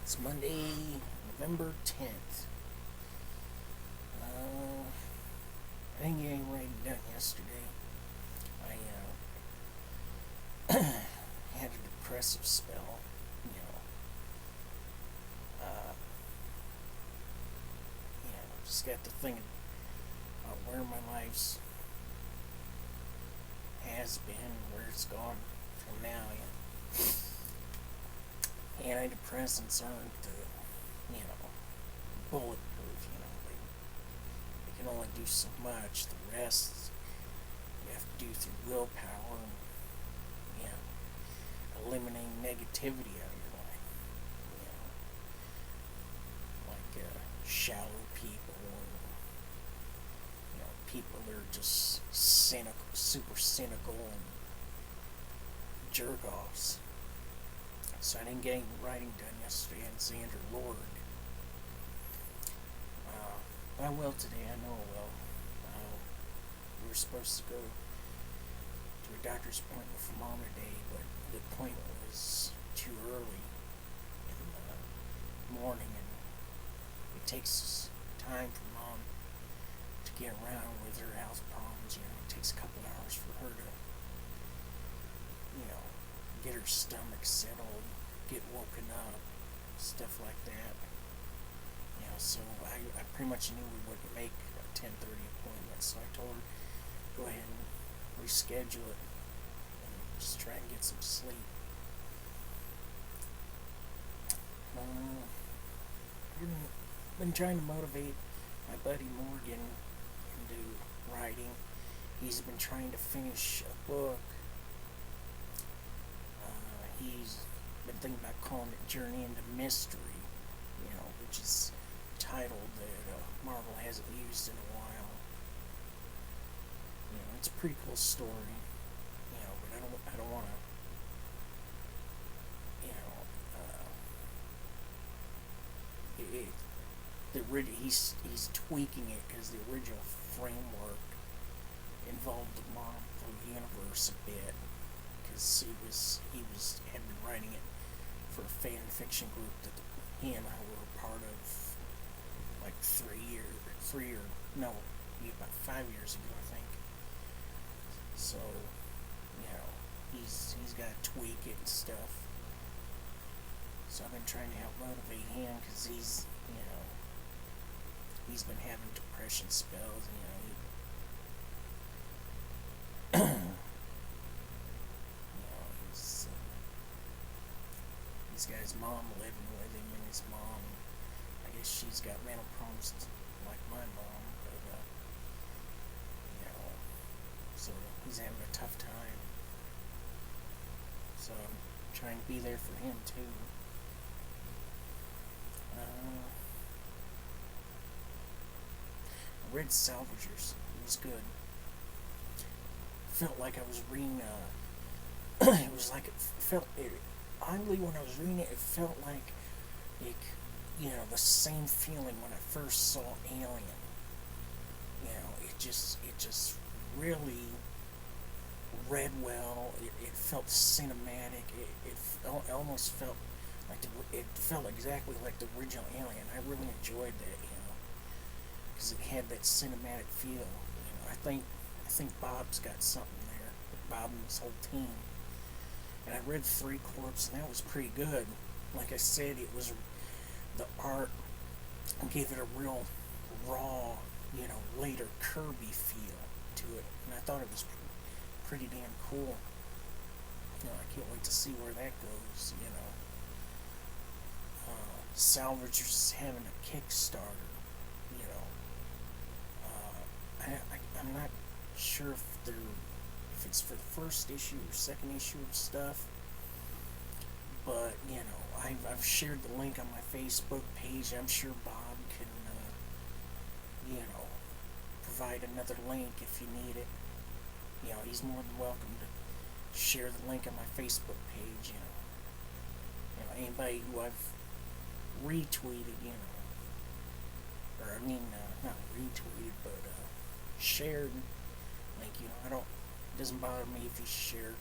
It's Monday, November 10th. I didn't get any writing done yesterday. I had a depressive spell, just got to thinking about where my life's has been, where it's gone from now. Antidepressants aren't, bulletproof. They can only do so much. The rest you have to do through willpower and, eliminating negativity out of your life. Like shallow people, or people that are just cynical, super cynical, and jerk-offs. So I didn't get any writing done yesterday on Xander Lorde. But I will today, I know I will. We were supposed to go to a doctor's appointment for Mom today, but the appointment was too early in the morning, and it takes time for Mom to get around with her health problems. It takes a couple hours for her to, get her stomach settled, get woken up, stuff like that. So I pretty much knew we wouldn't make a 10:30 appointment, so I told her, go ahead and reschedule it and just try and get some sleep. I've been trying to motivate my buddy Morgan into writing. He's been trying to finish a book. He's been thinking about calling it Journey into Mystery, which is a title that Marvel hasn't used in a while. It's a pretty cool story, but I don't want to, he's tweaking it because the original framework involved the Marvel universe a bit. Because he had been writing it for a fan fiction group that he and I were a part of like about 5 years ago, I think. So, he's got to tweak it and stuff. So I've been trying to help motivate him because he's been having depression spells, He's got his mom living with him, and his mom, I guess she's got mental problems like my mom, but, so he's having a tough time. So I'm trying to be there for him, too. I read Salvagers. It was good. Felt like I was reading, oddly, when I was reading it, it felt like, the same feeling when I first saw Alien. It just really read well. It felt cinematic. It almost felt like it felt exactly like the original Alien. I really enjoyed that, because it had that cinematic feel. I think Bob's got something there. Bob and his whole team. And I read 3/4, and that was pretty good. Like I said, it was the art gave it a real raw, later Kirby feel to it, and I thought it was pretty damn cool. I can't wait to see where that goes. Salvagers is having a Kickstarter. I'm not sure if it's for the first issue or second issue of stuff, but I've shared the link on my Facebook page. I'm sure Bob can provide another link if you need it. He's more than welcome to share the link on my Facebook page. Anybody who I've retweeted, not retweeted, but shared, like, it doesn't bother me if you share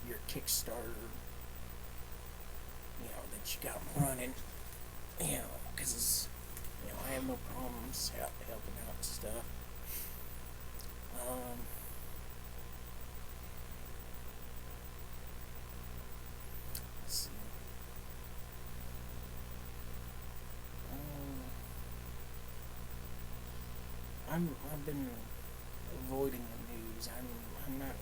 your Kickstarter that you got running, because, I have no problems helping out and stuff. Um, let's see. I've been avoiding the news. I'm not,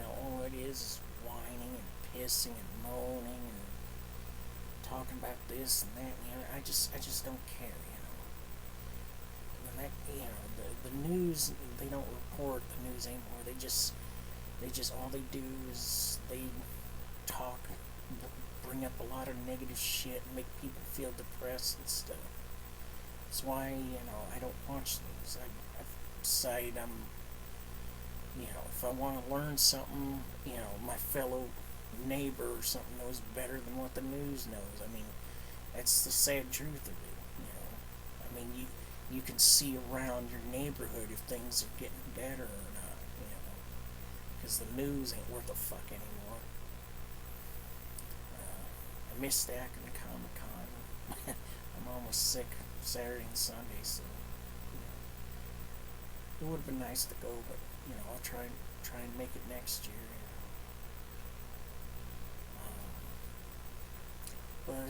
all it is whining and pissing and moaning and talking about this and that. I just don't care. And that, the news, they don't report the news anymore. They just all they do is they talk, bring up a lot of negative shit, and make people feel depressed and stuff. That's why, I don't watch news. I've decided if I want to learn something, my fellow neighbor or something knows better than what the news knows. I mean, that's the sad truth of it. I mean, you can see around your neighborhood if things are getting better or not, because the news ain't worth a fuck anymore. I missed Akron Comic-Con. I'm almost sick Saturday and Sunday, so it would have been nice to go, but I'll try and make it next year. But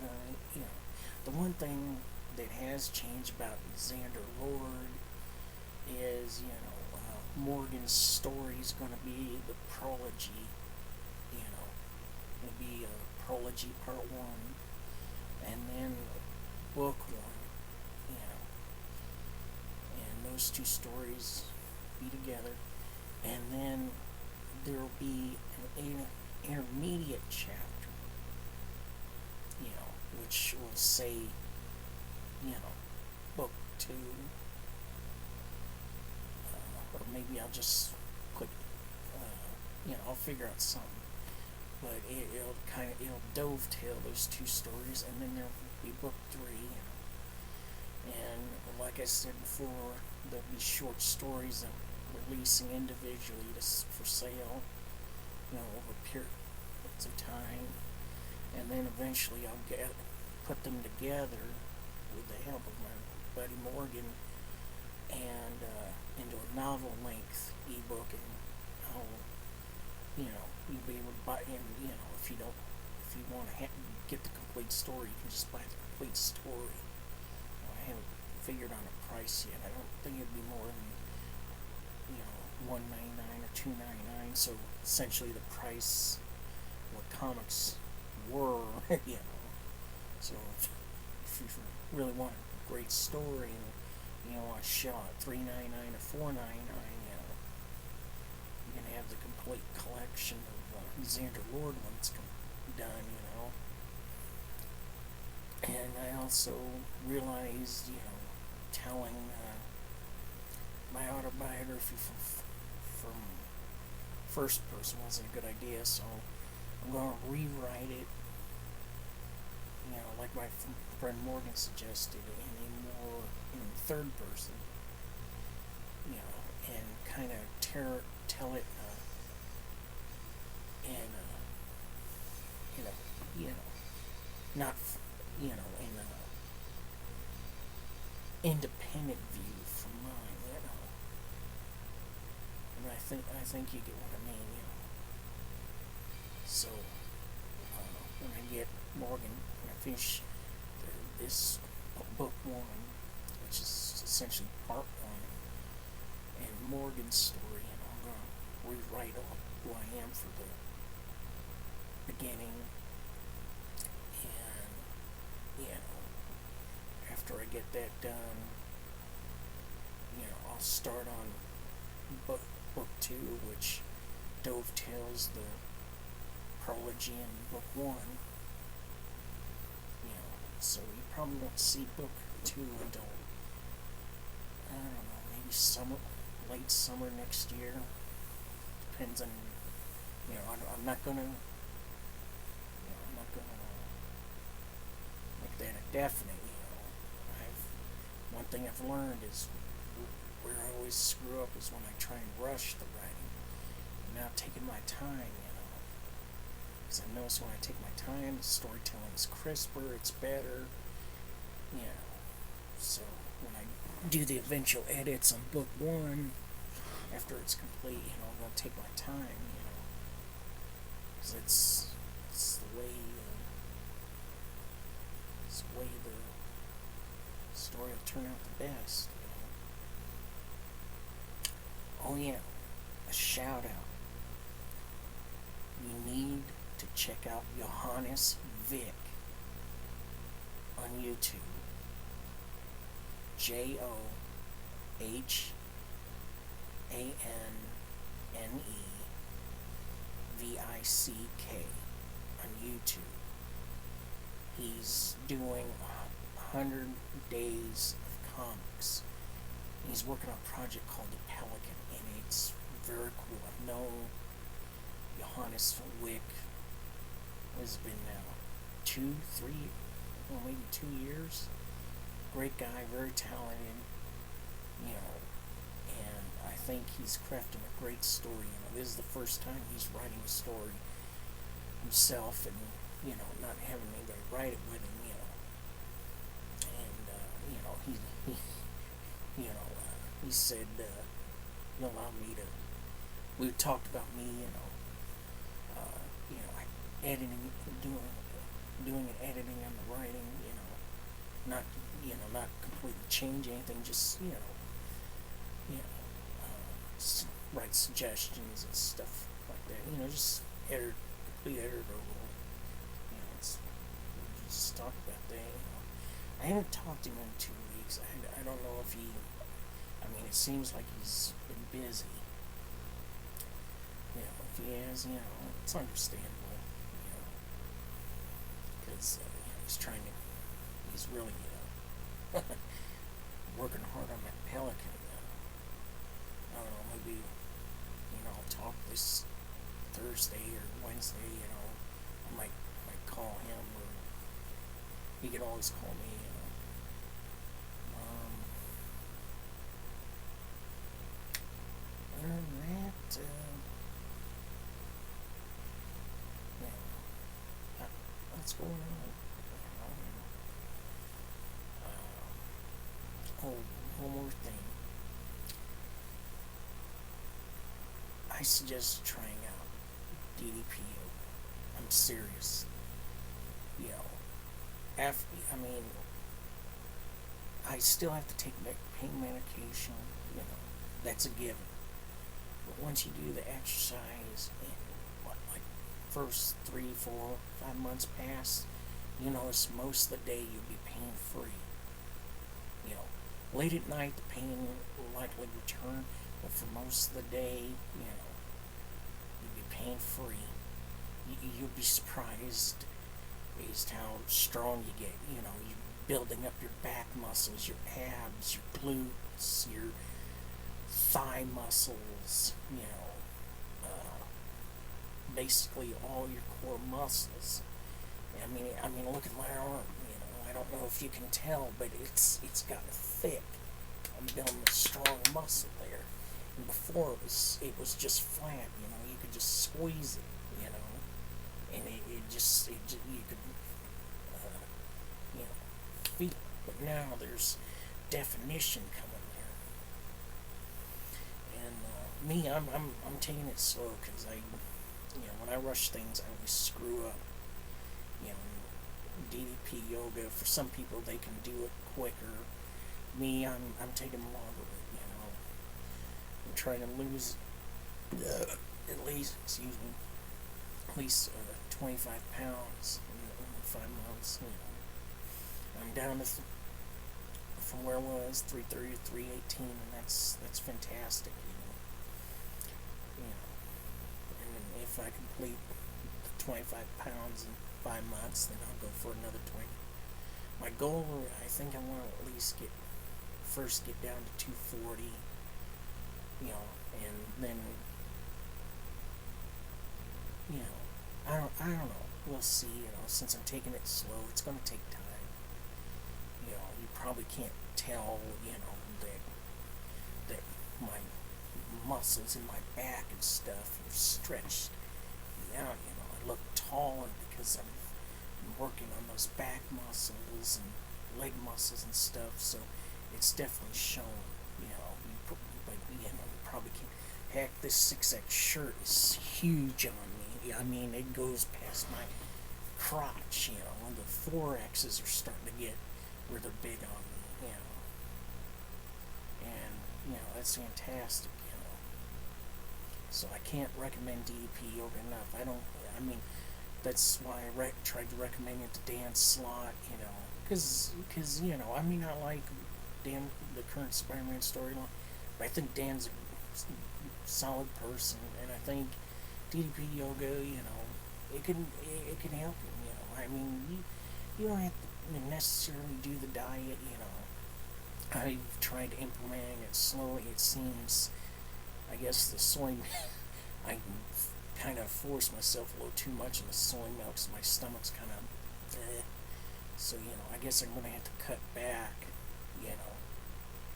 the one thing that has changed about Xander Lorde is Morgan's story is going to be the prology. It'll be prology part 1, and then book 1. And those two stories be together, and then there will be an intermediate chapter, which will say, book 2, or maybe I'll just put, I'll figure out something, but it'll dovetail those two stories, and then there'll be book 3, and like I said before, there'll be short stories that I'm releasing individually for sale, over periods of time, and then eventually I'll put them together with the help of my buddy Morgan and into a novel length ebook, and I'll, you'll be able to buy, and if you want to get the complete story, you can just buy the complete story. I haven't figured on a price yet. I don't think it'd be more than $1.99 or $2.99. So essentially the price what comics were, So if you really want a great story and want to shell out $3.99 or $4.99, you're gonna have the complete collection of Xander Lorde when it's done, And I also realized, telling my autobiography from first person wasn't a good idea, so I'm going to rewrite it, like my friend Morgan suggested, in third person, and kind of tell it not, in a independent view from mine, and I think you get what I mean, So, when I get Morgan, when I finish this book 1, which is essentially part 1, and Morgan's story, I'm going to rewrite all who I am for the beginning, and, after I get that done, I'll start on book 2, which dovetails the prology in book 1, so you probably won't see book 2 until, I don't know, maybe late summer next year. Depends on, I'm not gonna make that a definite, one thing I've learned is where I always screw up is when I try and rush the writing. I'm now taking my time, Because I notice when I take my time, the storytelling is crisper, it's better. You know, so when I do the eventual edits on book one, after it's complete, I'm going to take my time, because it's the way the story will turn out the best. Oh yeah, a shout out. You need to check out Johannes Vick on YouTube. JohannesVick on YouTube. He's doing 100 days of comics. He's working on a project called The Pelican, and it's very cool. I've known Johannes Vick has been now 2, 3, well, maybe 2 years. Great guy, very talented, and I think he's crafting a great story. This is the first time he's writing a story himself, and not having anybody write it with him, and he said he'll allow me to. We talked about me, editing, doing an editing on the writing, not completely change anything, just write suggestions and stuff like that, just complete editor role. We just talked about that. I haven't talked to him in 2 weeks. I don't know if he. It seems like he's been busy. If he has, it's understandable. Because he's really, working hard on that Pelican. I don't know, maybe, I'll talk this Thursday or Wednesday, I might call him, or he could always call me, other than that, what's going on? One more thing. I suggest trying out DDP Yoga. I'm serious. I still have to take pain medication. That's a given. But once you do the exercise, and first 3, 4, 5 months pass, it's most of the day you'll be pain free. Late at night the pain will likely return, but for most of the day, you'll be pain free. You'll be surprised as to how strong you get. You're building up your back muscles, your abs, your glutes, your thigh muscles, basically all your core muscles. Look at my arm. I don't know if you can tell, but it's got thick. I'm building a strong muscle there. And before it was just flat. You could just squeeze it. And you could feel it. But now there's definition coming there. And me, I'm taking it slow, because when I rush things, I always screw up. DDP Yoga, for some people, they can do it quicker. Me, I'm taking longer. I'm trying to lose at least 25 pounds in 5 months. I'm down to from where I was 330 to 318, and that's fantastic. And then if I complete the 25 pounds in 5 months, then I'll go for another 20. My goal, I think I want to at least get down to 240, and then, I don't know. We'll see. Since I'm taking it slow, it's going to take time. You probably can't tell, that my muscles in my back and stuff are stretched out. look taller because I'm working on those back muscles and leg muscles and stuff. So it's definitely shown. But you probably can't. Heck, this 6X shirt is huge on me. I mean, it goes past my crotch. And the 4X's are starting to get where they're big on me. And that's fantastic. So I can't recommend DDP Yoga enough. I mean, that's why I tried to recommend it to Dan Slott, because I mean, I like the current Spider-Man storyline, but I think Dan's a solid person, and I think DDP Yoga, it can help him. I mean, you don't have to necessarily do the diet. I've tried implementing it slowly. It seems, I guess, the soy. I kind of force myself a little too much in the soy milk, so my stomach's kind of. So I guess I'm gonna have to cut back.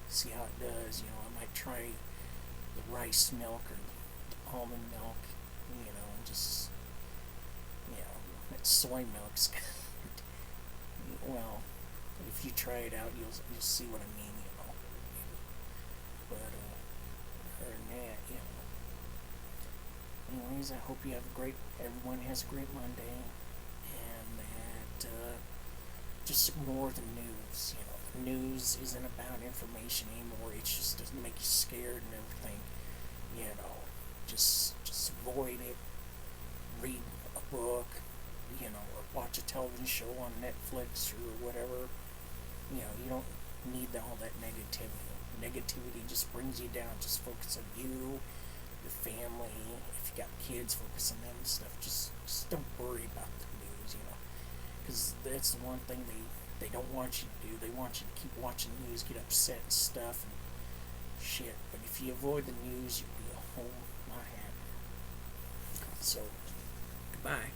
See how it does. I might try the rice milk or the almond milk. And just that soy milk's. Well, if you try it out, you'll see what I mean. But other than that, Anyways, I hope everyone has a great Monday, and that just ignore the news. The news isn't about information anymore. It's just to make you scared and everything. Just avoid it. Read a book, or watch a television show on Netflix or whatever. You don't need all that negativity. Negativity just brings you down. Just focus on you, your family. If you got kids, focus on them and stuff. Just don't worry about the news, because that's the one thing they don't want you to do. They want you to keep watching the news, get upset and stuff and shit. But if you avoid the news, you'll be a whole lot happier. So, goodbye.